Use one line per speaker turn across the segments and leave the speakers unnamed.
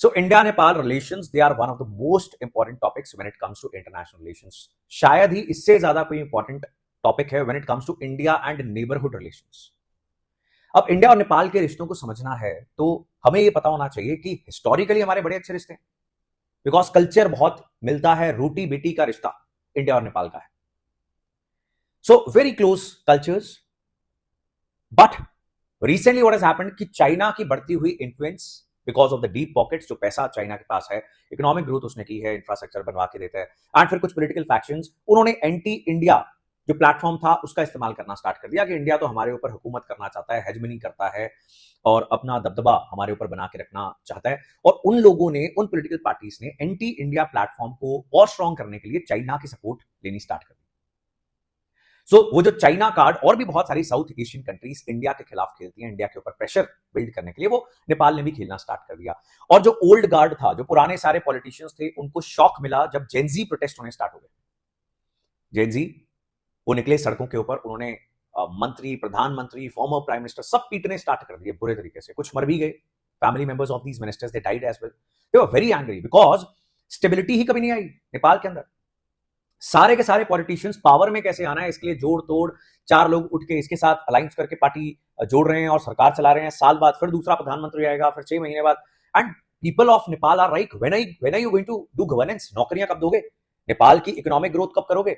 So India-Nepal relations, they are one of the most important topics when it comes to international relations. शायद ही इससे ज्यादा कोई important topic है when it comes to India and neighborhood relations. अब India और नेपाल के रिश्तों को समझना है तो हमें ये पता होना चाहिए कि हिस्टोरिकली हमारे बड़े अच्छे रिश्ते हैं, बिकॉज कल्चर बहुत मिलता है, रोटी बेटी का रिश्ता इंडिया और नेपाल का है. So very close cultures. But recently what has happened कि चाइना की बढ़ती हुई influence because of the deep pockets, जो पैसा चाइना के पास है, इकोनॉमिक ग्रोथ उसने की है, इंफ्रास्ट्रक्चर बनवा के देता है, एंड फिर कुछ पॉलिटिकल फैक्शंस उन्होंने एंटी इंडिया जो प्लेटफॉर्म था उसका इस्तेमाल करना स्टार्ट कर दिया कि इंडिया तो हमारे ऊपर हुकूमत करना चाहता है, हेजमनी करता है और अपना दबदबा हमारे ऊपर बना के रखना चाहता है. और उन लोगों ने, उन पॉलिटिकल पार्टीज ने एंटी इंडिया प्लेटफॉर्म को और स्ट्रॉन्ग करने के लिए चाइना की सपोर्ट लेनी स्टार्ट कर दी. सो वो जो चाइना कार्ड और भी बहुत सारी साउथ एशियन कंट्रीज इंडिया के खिलाफ खेलती हैं, इंडिया के ऊपर प्रेशर बिल्ड करने के लिए, वो नेपाल ने भी खेलना स्टार्ट कर दिया. और जो ओल्ड गार्ड था, जो पुराने सारे पॉलिटिशियंस थे, उनको शॉक मिला जब जेनजी प्रोटेस्ट होने स्टार्ट हो गए. जेनजी वो निकले सड़कों के ऊपर, उन्होंने मंत्री, प्रधानमंत्री, फॉर्मर प्राइम मिनिस्टर सब पीटने स्टार्ट कर दिए बुरे तरीके से. कुछ मर भी गए. Family members of these ministers they died as well. They were very angry because stability ही कभी नहीं आई नेपाल के अंदर. सारे के सारे पॉलिटिशियंस पावर में कैसे आना है इसके लिए जोड़ तोड़, चार लोग उठ के इसके साथ अलायंस करके पार्टी जोड़ रहे हैं और सरकार चला रहे हैं. साल बाद फिर दूसरा प्रधानमंत्री आएगा, फिर 6 महीने बाद. And people of Nepal are like, when are you going to do governance? नौकरियां कब दोगे? नेपाल की इकोनॉमिक ग्रोथ कब करोगे?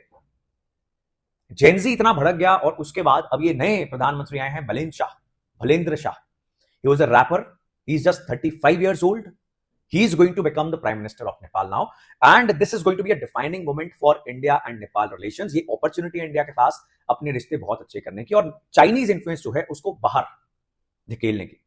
जेनजी इतना भड़क गया. और उसके बाद अब ये नए प्रधानमंत्री आए हैं, Balendra Shah. He was a rapper. He is just 35 years old. He is going to become the Prime Minister of Nepal now, and this is going to be a defining moment for India and Nepal relations. ये opportunity है India के पास अपने रिश्ते बहुत अच्छे करने की और चाइनीज इन्फ्लुएंस जो है उसको बाहर धकेलने की.